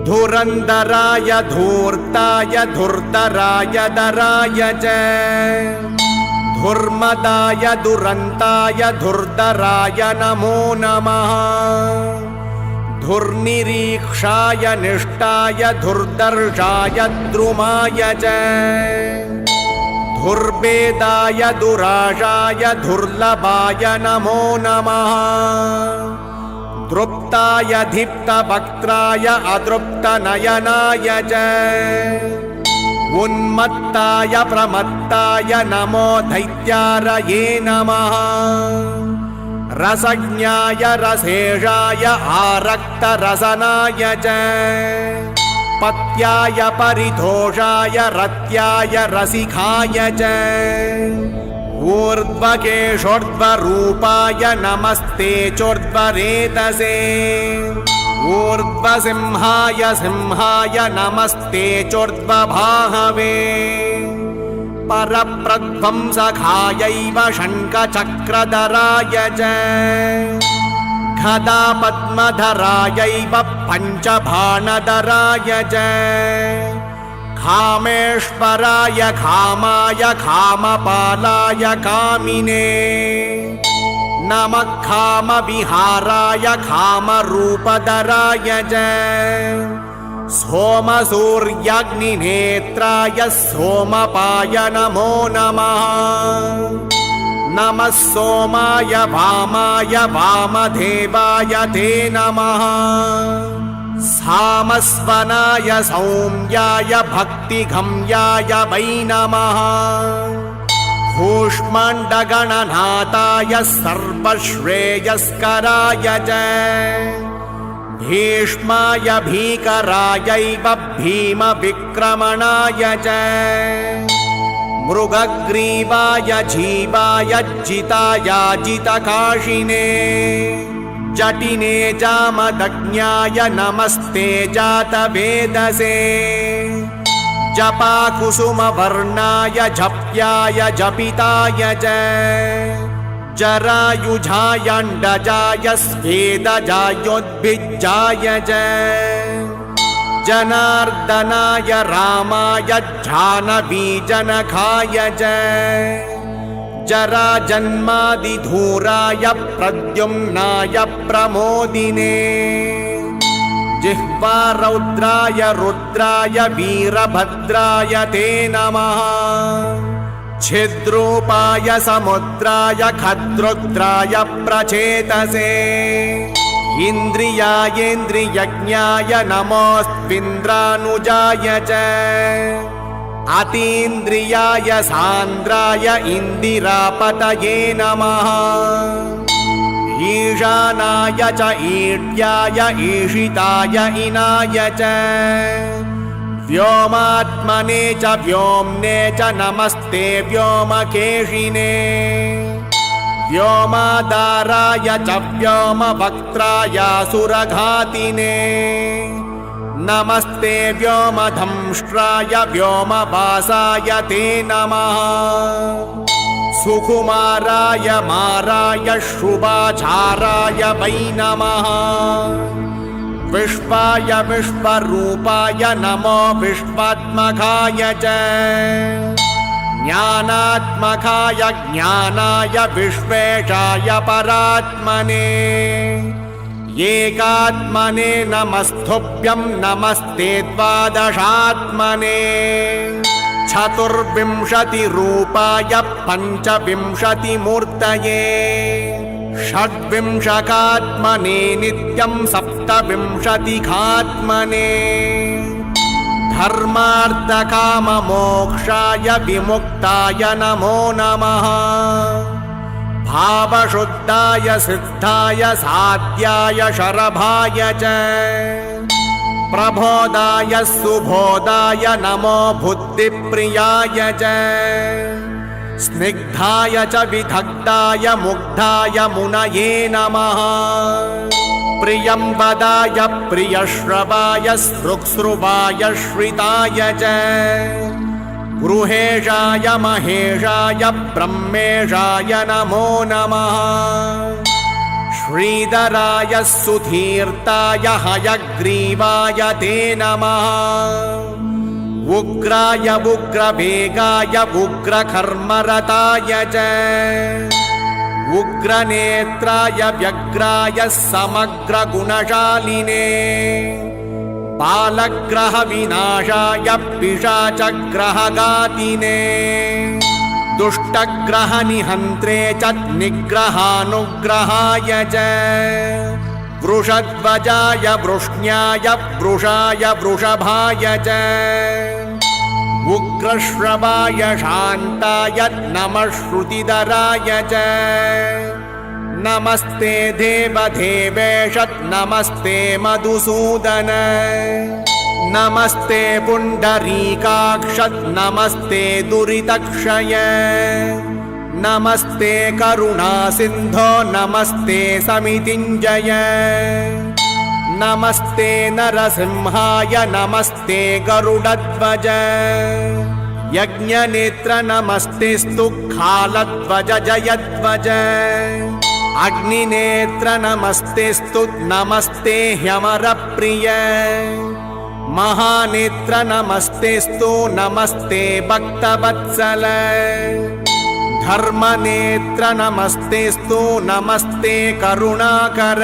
धुरन्धराय धूर्ताय धुर्धराय धराय च धुर्मदाय दुरन्ताय धुर्धराय नमो नमः धुर्निरीक्षाय निष्ठाय धुर्दर्शाय द्रुमाय च धुर्वेदाय दुराशाय दुर्लभाय नमो नमः द्रुप्ताय दीप्तवक्त्राय अदृप्तनयनाय च उन्मत्ताय प्रमत्ताय नमो दैत्यारये नमः रसज्ञाय रसेशाय आरक्तरसनाय च पत्याय परितोषाय रत्याय रसिकाय च ऊर्ध्वकेशोर्ध्वरूपाय नमस्ते चोर्ध्वरेतसे ऊर्ध्वसिंहाय सिंहाय नमस्ते चोर्ध्वबाहवे परप्रध्वंसकायैव शङ्खचक्रधराय च गदापद्मधरायैव पञ्चबाणधराय च कामेश्वराय कामाय कामपालाय कामिने नमः कामविहाराय कामरूपधराय च सोमसूर्याग्निनेत्राय सोमपाय नमो नमः नमः सोमाय वामाय वामदेवाय ते नमः सामस्वनाय सौम्याय भक्तिगम्याय वै नमः कूष्माण्डगणनाथाय सर्वश्रेयस्कराय च भीष्माय भीकरायैव भीमविक्रमणाय च मृगग्रीवाय जीवाय जिताय जितकाशिने जटिने जामदग्न्याय नमस्ते जातवेदसे जपाकुसुमवर्णाय जप्याय जपिताय च जरायुजायण्डजाय स्वेदजायोद्भिज्जाय च जनार्दनाय रामाय जाह्नवीजनकाय च जराजन्मादिधूराय प्रद्युम्नाय प्रमोदिने जिह्वारौद्राय रुद्राय वीरभद्राय ते नमः छिद्रूपाय समुद्राय खद्रुद्राय प्रचेतसे इन्द्रियायेन्द्रियज्ञाय नमोऽस्त्विन्द्रानुजाय च अतीन्द्रियाय सान्द्राय इन्दिरापतये नमः ईशानाय च ईड्याय ईशिताय इनाय च व्योमात्मने च व्योम्ने च नमस्ते व्योमकेशिने व्योमाधाराय च व्योमवक्त्राय सुरघातिने नमस्ते व्योमधंष्ट्राय व्योमवासाय ते नमः सुकुमाराय माराय शुभाचाराय वै नमः विश्वाय विश्वरूपाय नमो विश्वात्मकाय च ज्ञानात्मकाय ज्ञानाय विश्वेशाय परात्मने एकात्मने नमस्तुभ्यं नमस्ते द्वादशात्मने चतुर्विंशतिरूपाय पञ्चविंशतिमूर्तये षड्विंशकात्मने नित्यं सप्तविंशतिकात्मने धर्मार्थकाममोक्षाय विमुक्ताय नमो नमः। भावशुद्धाय सिद्धाय साध्याय शरभाय च प्रबोधाय सुबोधाय नमो बुद्धिप्रियाय च स्निग्धाय च विदग्धाय मुग्धाय मुनये नमः। प्रियंवदाय प्रियश्रवाय सृक्स्रुवाय श्रिताय च गृहेशाय महेशाय ब्रह्मेशाय नमो नमः। श्रीधराय सुधीर्ताय हयग्रीवाय ते नमः। उग्राय उग्रवेगाय उग्रकर्मरताय च उग्रनेत्राय व्यग्राय समग्रगुणशालिने बालग्रहविनाशाय पिशाचग्रहघातिने दुष्टग्रहनिहन्त्रे च निग्रहानुग्रहाय च वृषध्वजाय वृष्ण्याय वृषाय वृषभाय च उग्रश्रवाय शान्ताय नमः श्रुतिधराय च नमस्ते देवदेवेश नमस्ते मधुसूदन नमस्ते पुण्डरीकाक्ष नमस्ते दुरितक्षय नमस्ते करुणासिन्धो नमस्ते समितिञ्जय नमस्ते नरसिंहाय नमस्ते गरुडध्वज यज्ञनेत्र नमस्तेस्तु खालध्वज जयध्वज अग्निनेत्र नमस्तेस्तु नमस्ते ह्यमरप्रिय महानेत्र नमस्तेस्तु नमस्ते भक्तवत्सल धर्मनेत्र नमस्तेस्तु नमस्ते करुणाकर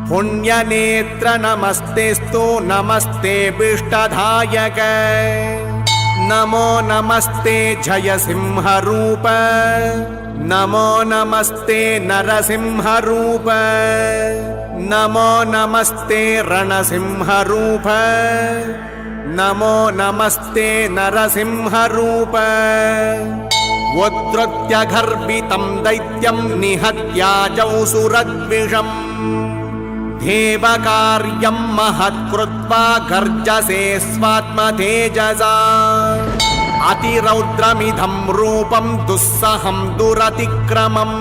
पुण्यनेत्र नमस्तेस्तु नमस्ते विष्टधायक नमो नमस्ते जयसिंहरूप नमो नमस्ते नरसिंहरूप नमो नमस्ते रणसिंहरूप नमो नमस्ते नरसिंहरूप उद्धृत्यगर्भितं दैत्यं निहत्याजौ सुरद्विषम् देवकार्यं महत्कृत्वा गर्जसे स्वात्मतेजसा अतिरौद्रमिदं रूपं दुस्सहं दुरतिक्रमम्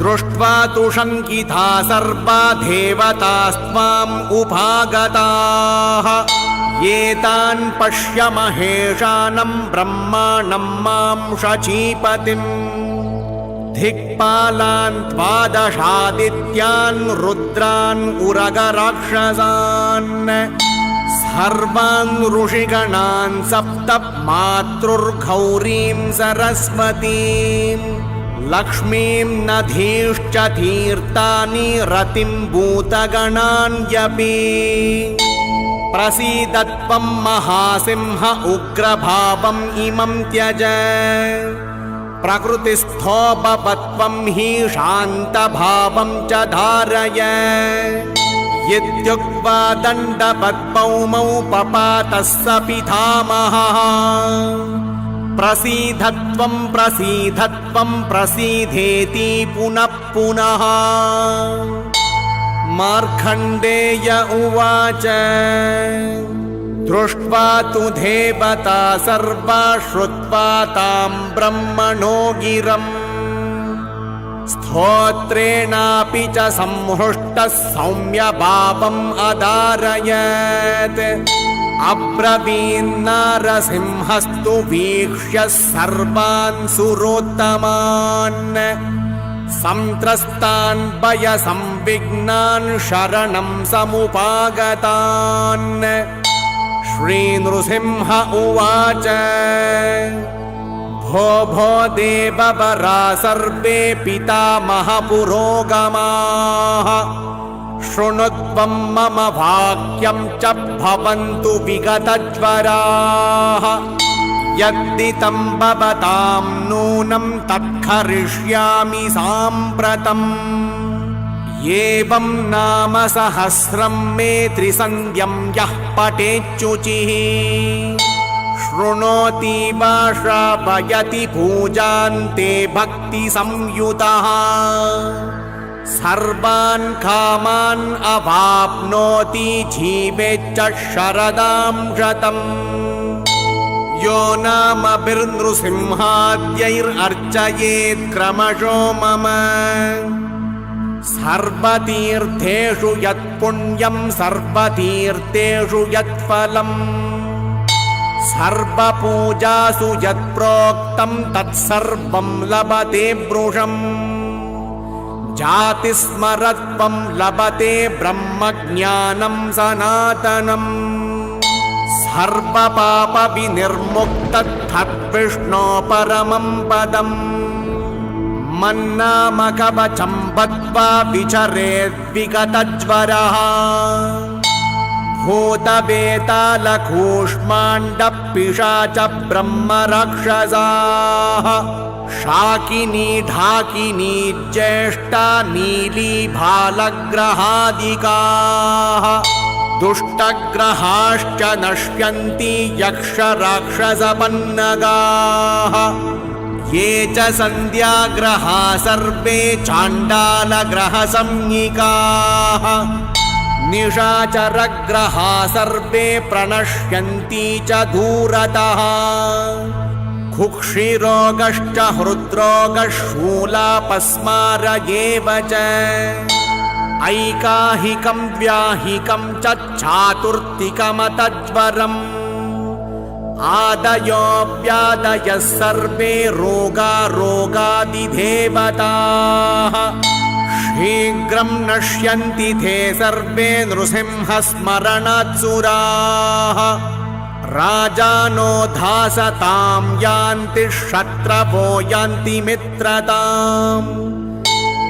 दृष्ट्वा तु शङ्किता सर्वा देवतास्त्वाम् उपागताः एतान् पश्य महेशानं ब्रह्माणं मां शचीपतिम् दिक्पालान् द्वादशादित्यान् रुद्रान् उरगराक्षसान् सर्वान् ऋषिगणान् सप्त मातृर्गौरीं सरस्वतीं लक्ष्मीं नदीश्च तीर्थानि रतिं भूतगणान्यपि प्रसीदत्वं महासिंह उग्रभावम् इमं त्यज प्रकृतिस्थो भवत्वं हि शान्तभावं च धारय इत्युक्त्वा दण्डपद्मौ पपातः स पितामहः प्रसीदत्वं प्रसीदत्वं प्रसीदेति पुनः पुनः मार्कण्डेय उवाच दृष्ट्वा तु देवता सर्वा श्रुत्वा तां ब्रह्मणो गिरम् स्तोत्रेणापि च संहृष्टः सौम्यभावम् अधारयत् अब्रवीन्नारसिंहस्तु वीक्ष्य सर्वान् सुरोत्तमान् संत्रस्तान् भयसंविघ्नान् शरणं समुपागतान् श्रीनृसिंह उवाच भो भो देववरा सर्वे पितामहपुरोगमाः शृणुत्वं मम वाक्यं च भवन्तु विगतज्वराः यद्दितं भवतां नूनं तत्करिष्यामि साम्प्रतम् एवं नाम सहस्रं मे त्रिसन्ध्यं यः पठेच्छुचिः शृणोति वा श्रावयति पूजान्ते भक्तिसंयुतः सर्वान् कामान् अवाप्नोति जीवेच्च शरदां शतम् यो नामभिर्नृसिंहाद्यैरर्चयेत् क्रमशो मम सर्वतीर्थेषु यत्पुण्यं सर्वतीर्थेषु यत्फलम् सर्वपूजासु यत्प्रोक्तं तत्सर्वं लभते वृषम् जातिस्मरत्वं लभते ब्रह्मज्ञानं सनातनम् सर्वपापविनिर्मुक्तत्तद्विष्णो परमं पदम् मन्नामकवचं बद्ध्वा विचरेद्विगतज्वरः भूतवेतालकूष्माण्डपिशाच ब्रह्मराक्षसाः शाकिनी ढाकिनी ज्येष्ठा नीली भालग्रहादिकाः दुष्टग्रहाश्च नश्यन्ति यक्षराक्षसपन्नगाः ये च सन्ध्याग्रहा सर्वे चाण्डालग्रहसंज्ञिकाः निशाचरग्रहा सर्वे प्रणश्यन्ति च दूरतः कुक्षिरोगश्च हृद्रोगः शूलापस्मार एव च ऐकाहिकं व्याहिकं च चातुर्थिकमतज्वरम् आदयो व्यादयः सर्वे रोगादिदेवताः शीघ्रं नश्यन्ति ते सर्वे नृसिंहस्मरणात्सुराः राजानो धासतां यान्ति शत्रवो यान्ति मित्रताम्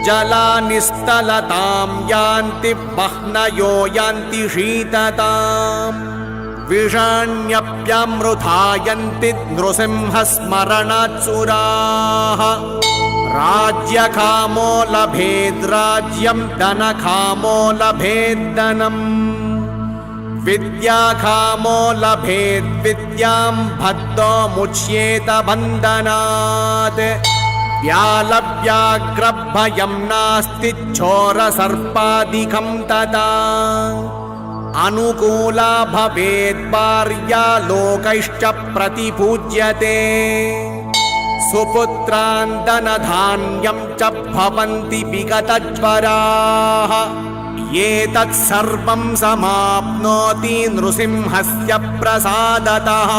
जलानिस्थलतां यान्ति वह्नयो यान्ति शीतताम् विषाण्यप्यमृथायन्ति नृसिंहस्मरणात्सुराः राज्यकामो लभेद्राज्यं धनकामो लभेद्धनम् विद्याकामो लभेद्विद्यां बद्धो मुच्येत बन्धनात् व्यालव्याघ्रभयं नास्ति चोरसर्पादिकं तथा अनुकूला भवेत् भार्या लोकैश्च प्रतिपूज्यते सुपुत्रान् धनधान्यं च भवन्ति विगतज्वराः एतत् सर्वं समाप्नोति नृसिंहस्य प्रसादतः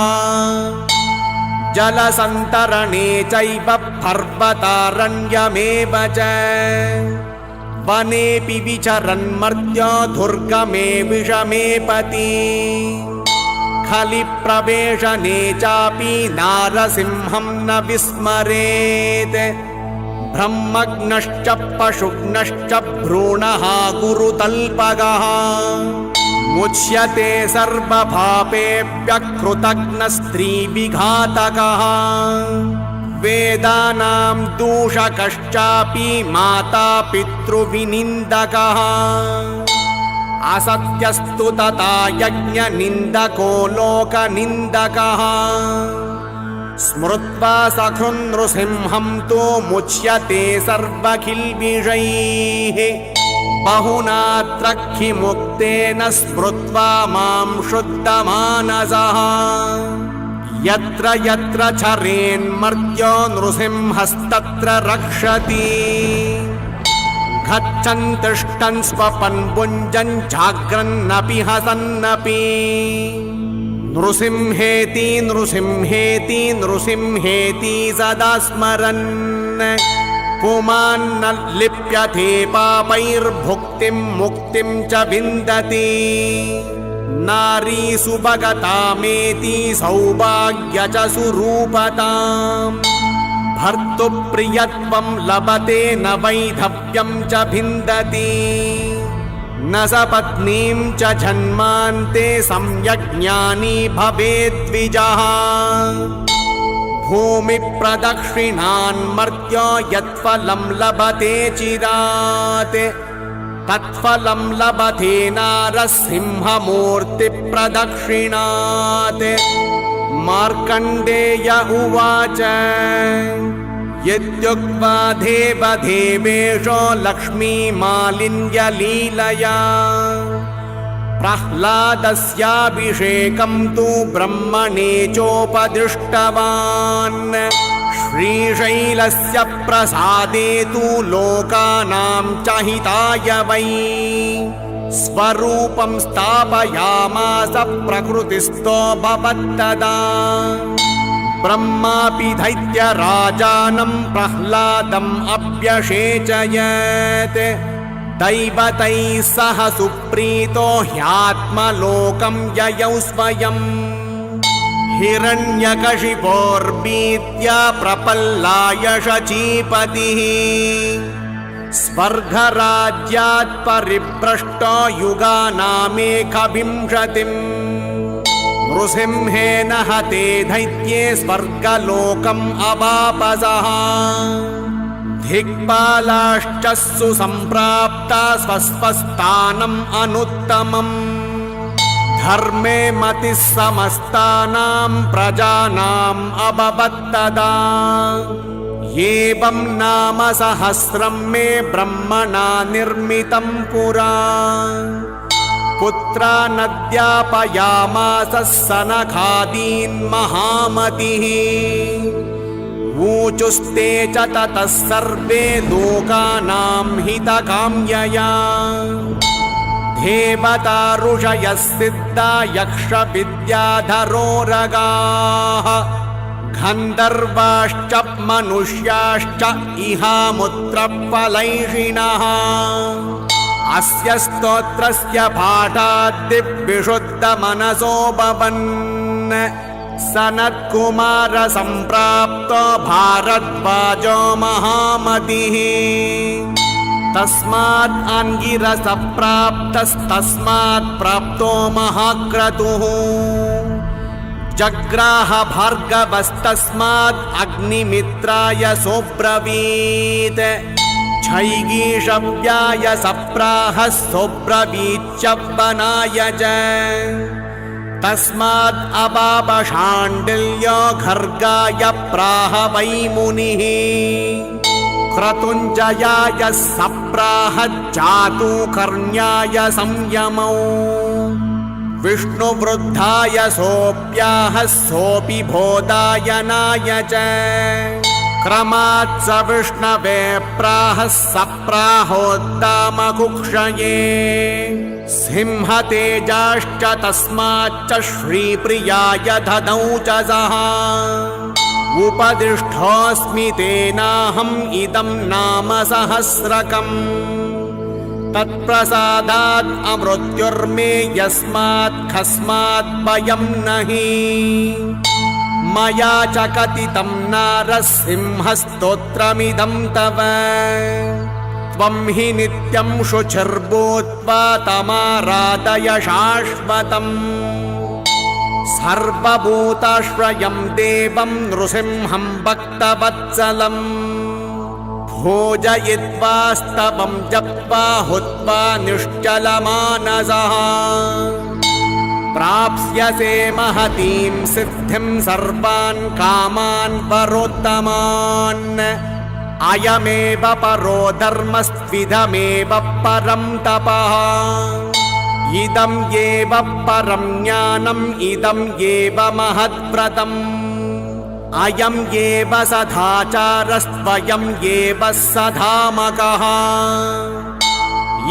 जलसन्तरणे चैव पर्वतारण्यमेव च वनेऽपि विचरन्मर्त्यो दुर्गमे विषमे पति खलिप्रवेशने चापि नारसिंहं न विस्मरेत् ब्रह्मग्नश्च पशुघ्नश्च भ्रूणः गुरुतल्पगः मुच्यते सर्वपापेभ्यः कृतघ्नस्त्रीविघातकः वेदानां दूषकश्चापि माता पितृविनिन्दकः असत्यस्तु तथा यज्ञनिन्दको लोकनिन्दकः स्मृत्वा सखृन्नृसिंहं तु मुच्यते सर्वखिल्बिषैः बहुनात्रखिमुक्तेन स्मृत्वा मां शुद्धमानसः यत्र यत्र चरेन्मर्त्यो नृसिंहस्तत्र रक्षति गच्छन् तिष्ठन् स्वपन् भुञ्जन् जाग्रन्नपि हसन्नपि नृसिंहेति नृसिंहेति नृसिंहेति सदा स्मरन् पुमान्न लिप्यते पापैर्भुक्तिं मुक्तिं च विन्दति नारी सुभगतामेति सौभाग्य च सुरूपताम् भर्तुप्रियत्वं लभते न वैधव्यं च भिन्दति न सपत्नीं च जन्मान्ते सम्यग्ज्ञानी भवेद्विजः भूमिप्रदक्षिणान्मर्त्य यत्फलं लभते चिरात् तत्फलं लभते नारसिंहमूर्तिप्रदक्षिणात्। मार्कण्डेय उवाच यद्युक्त्वा देवदेवेशो लक्ष्मीमालिन्यलीलया प्रह्लादस्याभिषेकं तु ब्रह्मणे चोपदिष्टवान्। श्रीशैलस्य प्रसादे तु लोकानां च हिताय वै स्वरूपं स्थापयामास प्रकृतिस्थो भवत्तदा। ब्रह्मापि दैत्यराजानं प्रह्लादम् अभ्यषेचयत् दैवतैः सह सुप्रीतो ह्यात्मलोकं ययौ स्वयम्। हिरण्यकशिपोर्भीत्या प्रपल्लाय शचीपतिः स्वर्गराज्यात् परिभ्रष्टो युगानामेकविंशतिम्। नृसिंहेन हते दैत्ये स्वर्गलोकम् अवापसः दिक्पालाश्च सुसम्प्राप्ता स्वस्वस्थानम् अनुत्तमम्। धर्मे मतिः समस्तानां प्रजानाम् अभवत्तदा। एवं नाम सहस्रं मे ब्रह्मणा निर्मितं पुरा। पुत्रानद्यापयामास सनकादीन् महामतिः ऊचुस्ते च ततः सर्वे लोकानां हितकाम्यया। देवता ऋषयः सिद्धा यक्षविद्याधरोरगाः गन्धर्वाश्च मनुष्याश्च इहामुत्रफलैषिणः। अस्य स्तोत्रस्य पाठाद्दिविशुद्धमनसो भवन् सनत्कुमार सम्प्राप्तो भारद्वाजो महामतिः। तस्मात् अंगिरस प्राप्तस्तस्मात् प्राप्तो महाक्रतुः। जग्राह भार्गवस्तस्मात् अग्निमित्राय सोब्रवीत्। क्षैगीषव्याय सप्राह सोब्रवीच्यवनाय च। तस्मात् अवापशाण्डिल्यो खर्गाय प्राह वै मुनिः। क्रतुञ्जयाय सप्राह जातुकर्ण्याय संयमौ। विष्णुवृद्धाय सोऽप्याह सोऽपि बोधायनाय च। क्रमात् स विष्णवे प्राह सप्राहोद्दामकुक्षये। सिंहतेजाश्च तस्माच्च श्रीप्रियाय ददौ च सः। उपदिष्टोऽस्मि तेनाहम् इदं नाम सहस्रकम्। तत्प्रसादात् अमृत्युर्मे यस्मात् कस्मात् भयं नहि। मया च कथितं नारसिंहस्तोत्रमिदं तव। त्वं हि नित्यं शुचिर्भूत्वा तमाराधय शाश्वतम्। सर्वभूताश्रयं देवं नृसिंहं भक्तवत्सलम्। भोजयित्वास्तवं जप्त्वा हुत्वा निश्चलमानसः। प्राप्स्यसे महतीं सिद्धिं सर्वान् कामान् परोत्तमान्। अयमेव परो धर्मस्त्विदमेव परं तपः। इदं एव परं ज्ञानम् इदं एव महद्व्रतम्। अयं एव सदाचारस्त्वयं एव सधामकः।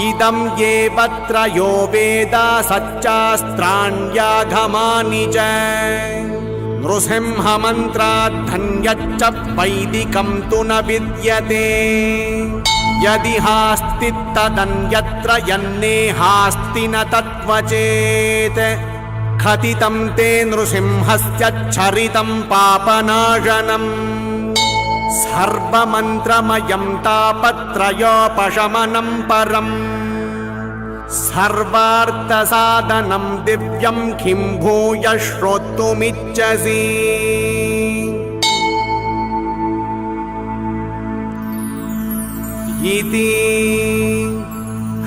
इदं एव त्रयो वेदा सच्चास्त्राण्यागमानि च। नृसिंहमन्त्राद्धन्यच्च वैदिकं तु न विद्यते। यदि हास्ति तदन्यत्र यन्नेहास्ति न तत्त्वचेत्। कथितं ते नृसिंहस्य चरितं पापनाशनम्। सर्वमन्त्रमयं तापत्रयोपशमनं परम्। सर्वार्थसाधनं दिव्यं किं भूय श्रोतुमिच्छसि इति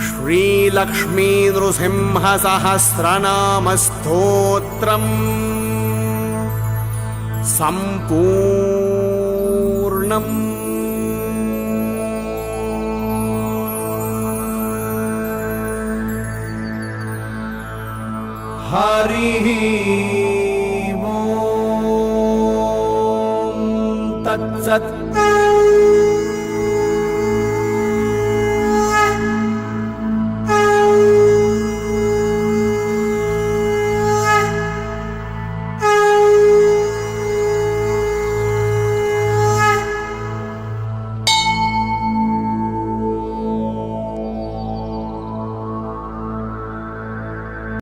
श्रीलक्ष्मीनृसिंहसहस्रनामस्तोत्रम् सम्पूर्णम्। हरिः ॐ तत्सत्।